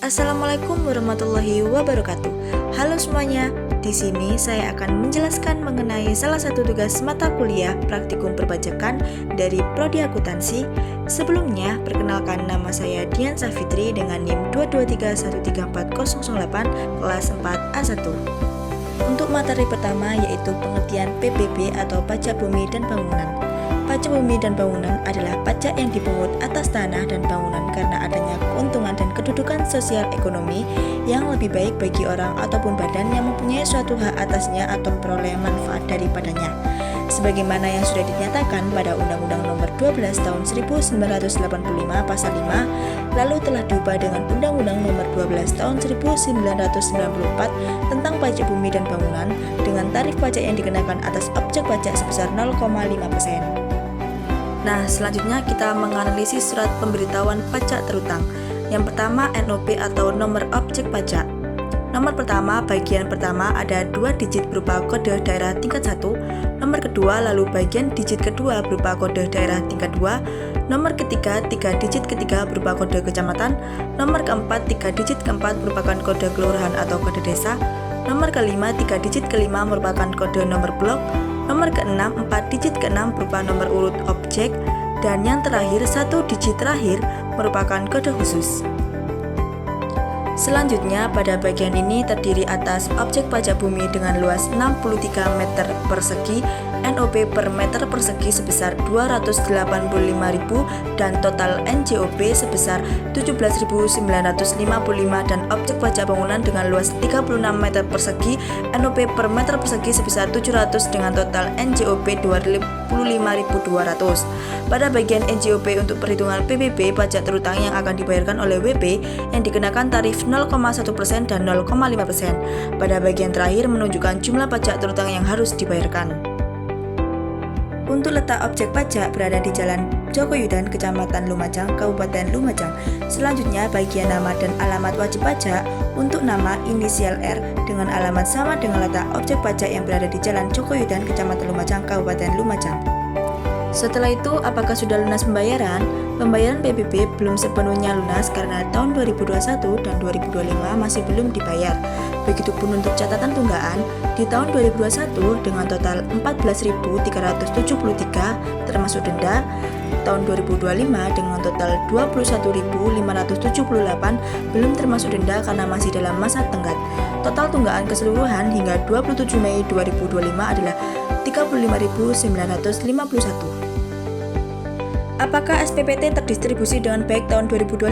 Assalamualaikum warahmatullahi wabarakatuh. Halo semuanya, di sini saya akan menjelaskan mengenai salah satu tugas mata kuliah praktikum perpajakan dari Prodi Akuntansi. Sebelumnya, perkenalkan nama saya Dian Safitri dengan NIM 223134008 kelas 4A1. Untuk materi pertama yaitu pengertian PBB atau pajak bumi dan bangunan. Pajak bumi dan bangunan adalah pajak yang dipungut atas tanah dan bangunan karena adanya keuntungan dan kedudukan sosial ekonomi yang lebih baik bagi orang ataupun badan yang mempunyai suatu hak atasnya atau memperoleh manfaat daripadanya. Sebagaimana yang sudah dinyatakan pada Undang-Undang Nomor 12 Tahun 1985 Pasal 5, lalu telah diubah dengan Undang-Undang Nomor 12 Tahun 1994 tentang pajak bumi dan bangunan dengan tarif pajak yang dikenakan atas objek pajak sebesar 0,5%. Nah, selanjutnya kita menganalisis surat pemberitahuan pajak terutang. Yang pertama, NOP atau nomor objek pajak. Nomor pertama, bagian pertama ada 2 digit berupa kode daerah tingkat 1. Nomor kedua, lalu bagian digit kedua berupa kode daerah tingkat 2. Nomor ketiga, 3 digit ketiga berupa kode kecamatan. Nomor keempat, 3 digit keempat merupakan kode kelurahan atau kode desa. Nomor kelima, 3 digit kelima merupakan kode nomor blok. Nomor keenam, 4 digit keenam berupa nomor urut objek. Dan yang terakhir, 1 digit terakhir merupakan kode khusus. Selanjutnya, pada bagian ini terdiri atas objek pajak bumi dengan luas 63 meter persegi, NOP per meter persegi sebesar 285.000 dan total NJOP sebesar 17.955 dan objek pajak bangunan dengan luas 36 meter persegi, NOP per meter persegi sebesar 700 dengan total NJOP 25.200. Pada bagian NJOP untuk perhitungan PBB pajak terutang yang akan dibayarkan oleh WP yang dikenakan tarif 0,1% dan 0,5%. Pada bagian terakhir menunjukkan jumlah pajak terutang yang harus dibayarkan. Untuk letak objek pajak berada di Jalan Jogoyudan, Kecamatan Lumajang, Kabupaten Lumajang. Selanjutnya bagian nama dan alamat wajib pajak. Untuk nama inisial R dengan alamat sama dengan letak objek pajak yang berada di Jalan Jogoyudan, Kecamatan Lumajang, Kabupaten Lumajang. Setelah itu, apakah sudah lunas pembayaran? Pembayaran PBB belum sepenuhnya lunas karena tahun 2021 dan 2025 masih belum dibayar. Begitupun untuk catatan tunggakan di tahun 2021 dengan total 14.373 termasuk denda, tahun 2025 dengan total 21.578 belum termasuk denda karena masih dalam masa tenggat. Total tunggakan keseluruhan hingga 27 Mei 2025 adalah 35.951. Apakah SPPT terdistribusi dengan baik tahun 2025?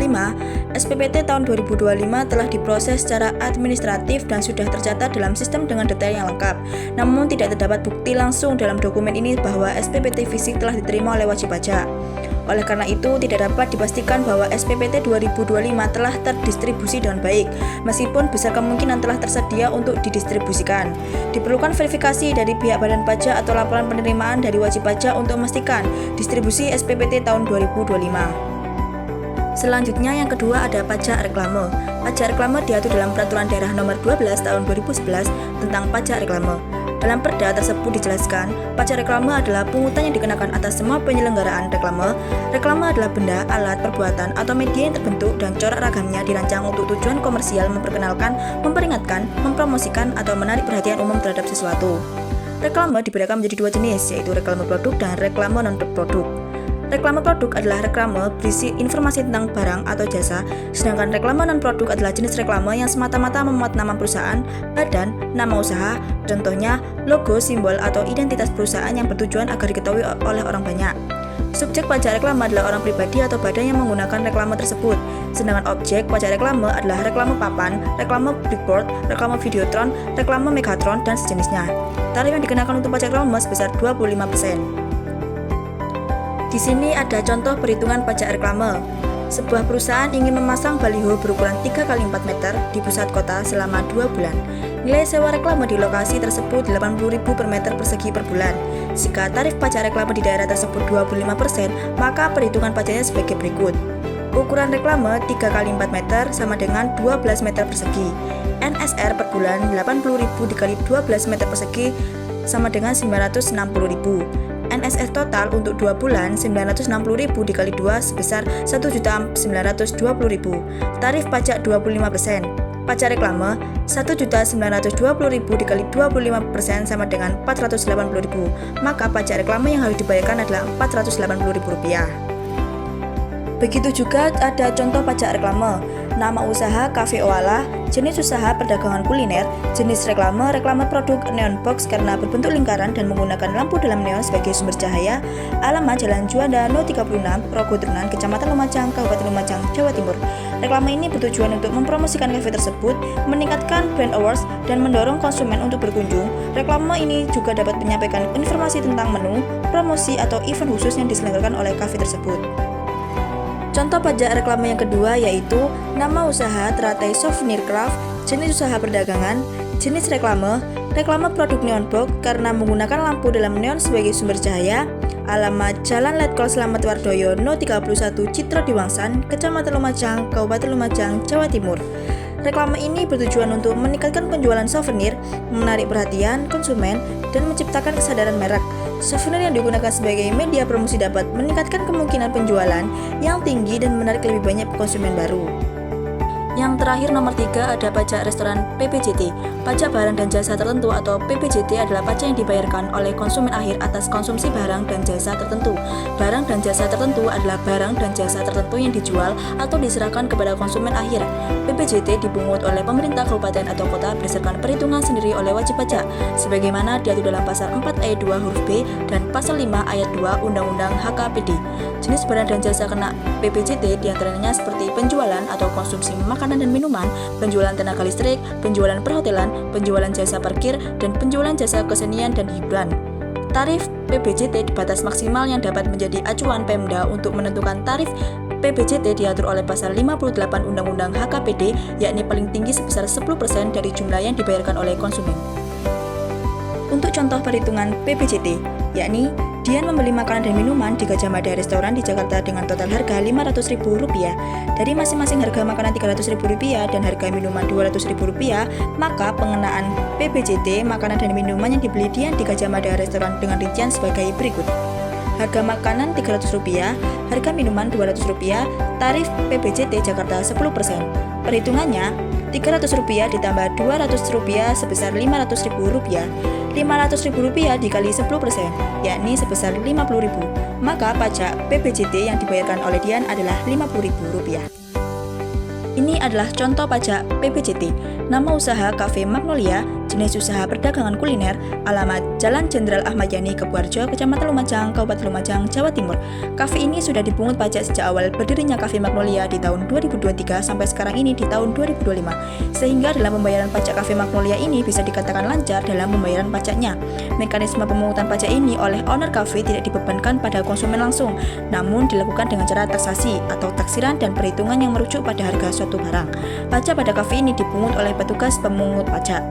SPPT tahun 2025 telah diproses secara administratif dan sudah tercatat dalam sistem dengan detail yang lengkap. Namun tidak terdapat bukti langsung dalam dokumen ini bahwa SPPT fisik telah diterima oleh wajib pajak. Oleh karena itu, tidak dapat dipastikan bahwa SPPT 2025 telah terdistribusi dengan baik, meskipun besar kemungkinan telah tersedia untuk didistribusikan. Diperlukan verifikasi dari pihak badan pajak atau laporan penerimaan dari wajib pajak untuk memastikan distribusi SPPT tahun 2025. Selanjutnya yang kedua ada pajak reklame. Pajak reklame diatur dalam Peraturan Daerah Nomor 12 Tahun 2011 tentang pajak reklame. Dalam perda tersebut dijelaskan, pajak reklame adalah pungutan yang dikenakan atas semua penyelenggaraan reklame. Reklame adalah benda, alat, perbuatan, atau media yang terbentuk dan corak ragamnya dirancang untuk tujuan komersial memperkenalkan, memperingatkan, mempromosikan, atau menarik perhatian umum terhadap sesuatu. Reklame dibedakan menjadi 2 jenis, yaitu reklame produk dan reklame non-produk. Reklame produk adalah reklame berisi informasi tentang barang atau jasa, sedangkan reklame non-produk adalah jenis reklame yang semata-mata memuat nama perusahaan, badan, nama usaha, contohnya logo, simbol, atau identitas perusahaan yang bertujuan agar diketahui oleh orang banyak. Subjek pajak reklame adalah orang pribadi atau badan yang menggunakan reklame tersebut, sedangkan objek pajak reklame adalah reklame papan, reklame billboard, reklame videotron, reklame megatron, dan sejenisnya. Tarif yang dikenakan untuk pajak reklame sebesar 25%. Di sini ada contoh perhitungan pajak reklame. Sebuah perusahaan ingin memasang baliho berukuran 3x4 meter di pusat kota selama 2 bulan. Nilai sewa reklame di lokasi tersebut 80.000 per meter persegi per bulan. Jika tarif pajak reklame di daerah tersebut 25%, maka perhitungan pajaknya sebagai berikut. Ukuran reklame 3x4 meter sama dengan 12 meter persegi. NSR per bulan 80.000 dikali 12 meter persegi sama dengan 960.000. NSF total untuk 2 bulan 960.000 dikali 2 sebesar 1.920.000. Tarif pajak 25%. Pajak reklame 1.920.000 dikali 25% sama dengan 480.000. Maka pajak reklame yang harus dibayarkan adalah Rp480.000. Begitu juga ada contoh pajak reklame. Nama usaha Cafe Oala, jenis usaha perdagangan kuliner, jenis reklame produk neon box karena berbentuk lingkaran dan menggunakan lampu dalam neon sebagai sumber cahaya, alamat Jalan Juanda No 36, Rogo Turunan, Kecamatan Lumajang, Kabupaten Lumajang, Jawa Timur. Reklame ini bertujuan untuk mempromosikan kafe tersebut, meningkatkan brand awareness, dan mendorong konsumen untuk berkunjung. Reklame ini juga dapat menyampaikan informasi tentang menu, promosi, atau event khusus yang diselenggarakan oleh kafe tersebut. Contoh pajak reklame yang kedua yaitu nama usaha Teratai Souvenir Craft, jenis usaha perdagangan, jenis reklame produk neon box karena menggunakan lampu dalam neon sebagai sumber cahaya, alamat Jalan Letkol Slamet Wardoyo No 31 Citro Diwangsan, Kecamatan Lumajang, Kabupaten Lumajang, Jawa Timur. Reklame ini bertujuan untuk meningkatkan penjualan souvenir, menarik perhatian konsumen, dan menciptakan kesadaran merek. Souvenir yang digunakan sebagai media promosi dapat meningkatkan kemungkinan penjualan yang tinggi dan menarik lebih banyak konsumen baru. Yang terakhir nomor 3 ada pajak restoran PPJT. Pajak barang dan jasa tertentu atau PPJT adalah pajak yang dibayarkan oleh konsumen akhir atas konsumsi barang dan jasa tertentu. Barang dan jasa tertentu adalah barang dan jasa tertentu yang dijual atau diserahkan kepada konsumen akhir. PPJT dipungut oleh pemerintah kabupaten atau kota berdasarkan perhitungan sendiri oleh wajib pajak, sebagaimana diatur dalam pasal 4 ayat 2 huruf B dan pasal 5 ayat 2 Undang-Undang HKPD. Jenis barang dan jasa kena PPJT diantaranya seperti penjualan atau konsumsi makanan dan minuman, penjualan tenaga listrik, penjualan perhotelan, penjualan jasa parkir, dan penjualan jasa kesenian dan hiburan. Tarif PPJT batas maksimal yang dapat menjadi acuan Pemda untuk menentukan tarif PPJT diatur oleh pasal 58 Undang-Undang HKPD, yakni paling tinggi sebesar 10% dari jumlah yang dibayarkan oleh konsumen. Untuk contoh perhitungan PPJT, yakni Dian membeli makanan dan minuman di Gajah Mada Restoran di Jakarta dengan total harga Rp500.000. Dari masing-masing harga makanan Rp300.000 dan harga minuman Rp200.000, maka pengenaan PPJT makanan dan minuman yang dibeli Dian di Gajah Mada Restoran dengan rincian sebagai berikut. Harga makanan Rp300, harga minuman Rp200, tarif PPJT Jakarta 10%. Perhitungannya, Rp300 ditambah Rp200 sebesar Rp500.000. Rp500.000 dikali 10%, yakni sebesar Rp50.000. Maka pajak PPJT yang dibayarkan oleh Dian adalah Rp50.000. Ini adalah contoh pajak PPJT. Nama usaha Cafe Magnolia, jenis usaha perdagangan kuliner, alamat Jalan Jenderal Ahmad Yani, Kebuarjo, Kecamatan Lumajang, Kabupaten Lumajang, Jawa Timur. Cafe ini sudah dipungut pajak sejak awal berdirinya Cafe Magnolia di tahun 2023 sampai sekarang ini di tahun 2025. Sehingga dalam pembayaran pajak Cafe Magnolia ini bisa dikatakan lancar dalam pembayaran pajaknya. Mekanisme pemungutan pajak ini oleh owner cafe tidak dibebankan pada konsumen langsung, namun dilakukan dengan cara taksasi atau taksiran dan perhitungan yang merujuk pada harga suatu barang. Pajak pada kafe ini dipungut oleh petugas pemungut pajak.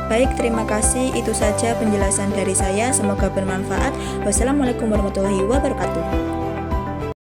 Baik, terima kasih. Itu saja penjelasan dari saya. Semoga bermanfaat. Wassalamualaikum warahmatullahi wabarakatuh.